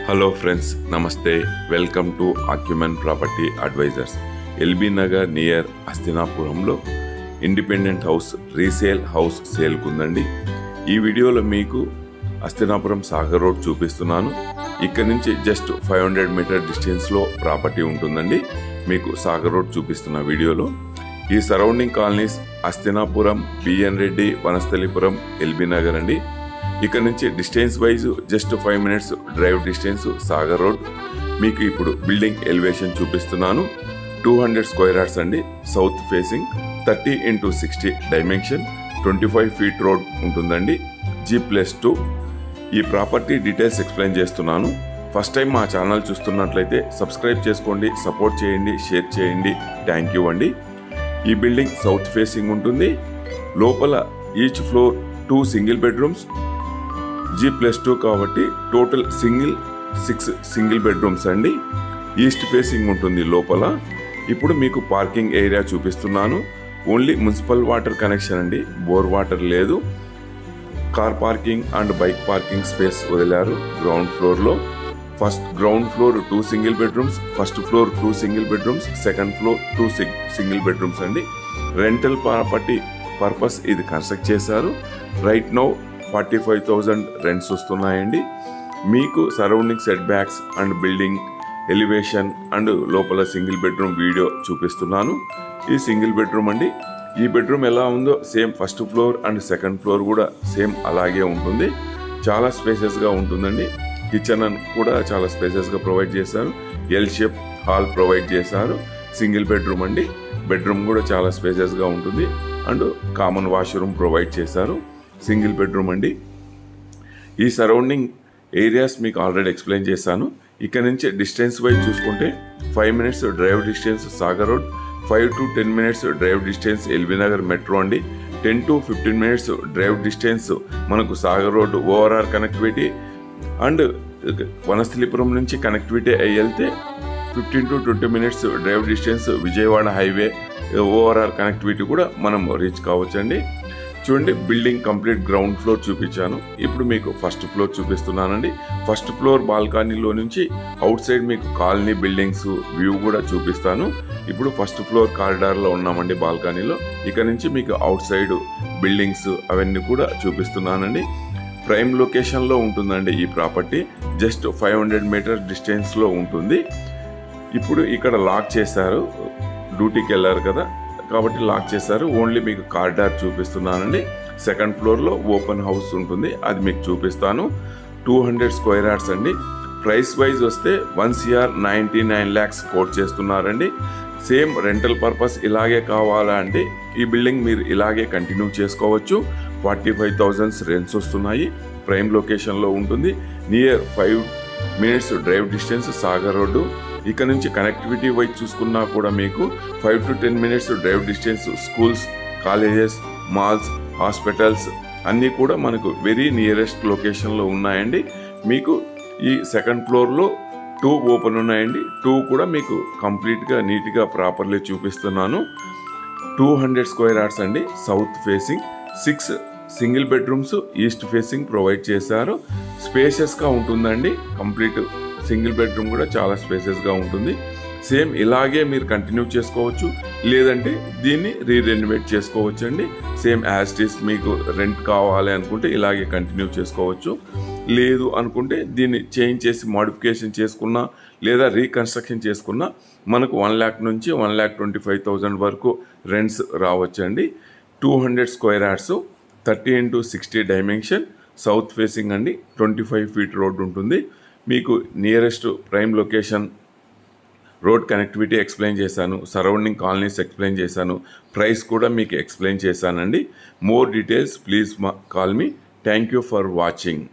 Hello friends, namaste. Welcome to acumen property advisers. LB Nagar near అస్తినాపురంలో independent house resale house సేల్కు ఉందండి. ఈ వీడియోలో మీకు అస్తినాపురం సాగర్ రోడ్ చూపిస్తున్నాను. ఇక్కడ నుంచి జస్ట్ 500 మీటర్ డిస్టెన్స్లో ప్రాపర్టీ ఉంటుందండి. మీకు సాగర్ రోడ్ చూపిస్తున్న వీడియోలో ఈ surrounding colonies Hastinapuram, BN Reddy, Vanasthalipuram, LB Nagar అండి. ఇక్కడ నుంచి distance wise just 5 minutes drive distance Sagar road. మీకు ఇప్పుడు బిల్డింగ్ ఎలివేషన్ చూపిస్తున్నాను. 200 స్క్వేర్ యార్డ్స్ అండి. South facing, 30x60 dimension, 25 feet road ఉంటుందండి. G+2. ఈ ప్రాపర్టీ డీటెయిల్స్ ఎక్స్ప్లెయిన్ చేస్తున్నాను. ఫస్ట్ టైం మా ఛానల్ చూస్తున్నట్లయితే సబ్స్క్రైబ్ చేసుకోండి, సపోర్ట్ చేయండి, షేర్ చేయండి. థ్యాంక్ యూ అండి. ఈ బిల్డింగ్ సౌత్ ఫేసింగ్ ఉంటుంది. లోపల each floor 2 single bedrooms, G+2 కాబట్టి టోటల్ 6 సింగిల్ బెడ్రూమ్స్ అండి. ఈస్ట్ ఫేసింగ్ ఉంటుంది లోపల. ఇప్పుడు మీకు పార్కింగ్ ఏరియా చూపిస్తున్నాను. ఓన్లీ మున్సిపల్ వాటర్ కనెక్షన్ అండి, బోర్ వాటర్ లేదు. Car parking and bike parking space వదిలారు గ్రౌండ్ ఫ్లోర్లో. Ground floor 2 single bedrooms, first floor 2 single bedrooms, second floor 2 single bedrooms అండి. రెంటల్ ప్రాపర్టీ పర్పస్ ఇది కన్స్ట్రక్ట్ చేశారు. Right now 45,000 rents వస్తున్నాయండి. మీకు surrounding set backs and building elevation and లోపల single bedroom video చూపిస్తున్నాను. ఈ సింగిల్ బెడ్రూమ్ అండి. ఈ బెడ్రూమ్ ఎలా ఉందో same first floor and second floor కూడా సేమ్ అలాగే ఉంటుంది. చాలా స్పేసెస్గా ఉంటుందండి. కిచెన్ కూడా చాలా స్పేసెస్గా ప్రొవైడ్ చేశారు. ఎల్ షేప్ హాల్ ప్రొవైడ్ చేశారు. సింగిల్ బెడ్రూమ్ అండి. బెడ్రూమ్ కూడా చాలా స్పేసెస్గా ఉంటుంది అండ్ కామన్ వాష్రూమ్ ప్రొవైడ్ చేశారు. సింగిల్ బెడ్రూమ్ అండి. ఈ సరౌండింగ్ ఏరియాస్ మీకు ఆల్రెడీ ఎక్స్ప్లెయిన్ చేశాను. ఇక్కడ నుంచి డిస్టెన్స్ వైజ్ చూసుకుంటే 5 minutes drive distance Sagar road, 5 to 10 minutes drive distance LB Nagar metro అండి. 10 to 15 మినిట్స్ డ్రైవ్ డిస్టెన్స్ మనకు Sagar road ORR connectivity and Vanasthalipuram నుంచి కనెక్టివిటీ అయ్యి వెళ్తే 15 to 20 minutes drive distance Vijayawada highway ORR connectivity కూడా మనం రీచ్ కావచ్చండి. చూడండి, బిల్డింగ్ కంప్లీట్ గ్రౌండ్ ఫ్లోర్ చూపించాను. ఇప్పుడు మీకు ఫస్ట్ ఫ్లోర్ చూపిస్తున్నానండి. ఫస్ట్ ఫ్లోర్ బాల్కనీలో నుంచి అవుట్ సైడ్ మీకు కాలనీ బిల్డింగ్స్ వ్యూ కూడా చూపిస్తాను. ఇప్పుడు ఫస్ట్ ఫ్లోర్ కారిడార్లో ఉన్నామండి బాల్కనీలో. ఇక్కడ నుంచి మీకు అవుట్ సైడ్ బిల్డింగ్స్ అవన్నీ కూడా చూపిస్తున్నానండి. ప్రైమ్ లొకేషన్లో ఉంటుందండి ఈ ప్రాపర్టీ. జస్ట్ 500 మీటర్ డిస్టెన్స్లో ఉంటుంది. ఇప్పుడు ఇక్కడ లాక్ చేశారు, డ్యూటీకి వెళ్ళారు కదా కాబట్టి లాక్ చేశారు. ఓన్లీ మీకు కారిడార్ చూపిస్తున్నానండి. సెకండ్ ఫ్లోర్లో ఓపెన్ హౌస్ ఉంటుంది, అది మీకు చూపిస్తాను. 200 స్క్వేర్ యార్డ్స్ అండి. ప్రైస్ వైజ్ వస్తే 1,99 lakhs కోట్ చేస్తున్నారండి. సేమ్ రెంటల్ పర్పస్ ఇలాగే కావాలా అంటే ఈ బిల్డింగ్ మీరు ఇలాగే కంటిన్యూ చేసుకోవచ్చు. 45,000 రెంట్స్ వస్తున్నాయి. ప్రైమ్ లొకేషన్లో ఉంటుంది. Near 5 minutes drive distance Sagar road. ఇక్కడ నుంచి కనెక్టివిటీ వైజ్ చూసుకున్నా కూడా మీకు 5 to 10 minutes drive distance schools, colleges, malls, hospitals అన్నీ కూడా మనకు వెరీ నియరెస్ట్ లొకేషన్లో ఉన్నాయండి. మీకు ఈ సెకండ్ ఫ్లోర్లో 2 ఓపెన్ ఉన్నాయండి. 2 కూడా మీకు కంప్లీట్గా నీట్గా ప్రాపర్లీ చూపిస్తున్నాను. 200 స్క్వేర్ యార్డ్స్ అండి. South facing, 6 single bedrooms east facing provide చేశారు. స్పేషియస్గా ఉంటుందండి. కంప్లీట్ సింగిల్ బెడ్రూమ్ కూడా చాలా స్పేసెస్గా ఉంటుంది. సేమ్ ఇలాగే మీరు కంటిన్యూ చేసుకోవచ్చు, లేదంటే దీన్ని రీరెనోవేట్ చేసుకోవచ్చు అండి. సేమ్ యాజ్ ఇట్ ఈస్ మీకు రెంట్ కావాలి అనుకుంటే ఇలాగే కంటిన్యూ చేసుకోవచ్చు. లేదు అనుకుంటే దీన్ని చేంజ్ చేసి మోడిఫికేషన్ చేసుకున్నా లేదా రీకన్స్ట్రక్షన్ చేసుకున్నా మనకు 1 lakh నుంచి 1,25,000 వరకు రెంట్స్ రావచ్చండి. 200 square yards, 30x60 dimension, south facing అండి. 25 ఫీట్ రోడ్ ఉంటుంది. మీకు nearest prime location, road connectivity explain చేశాను. సరౌండింగ్ కాలనీస్ ఎక్స్ప్లెయిన్ చేశాను. ప్రైస్ కూడా మీకు ఎక్స్ప్లెయిన్ చేశానండి. More details please call me. Thank you for watching.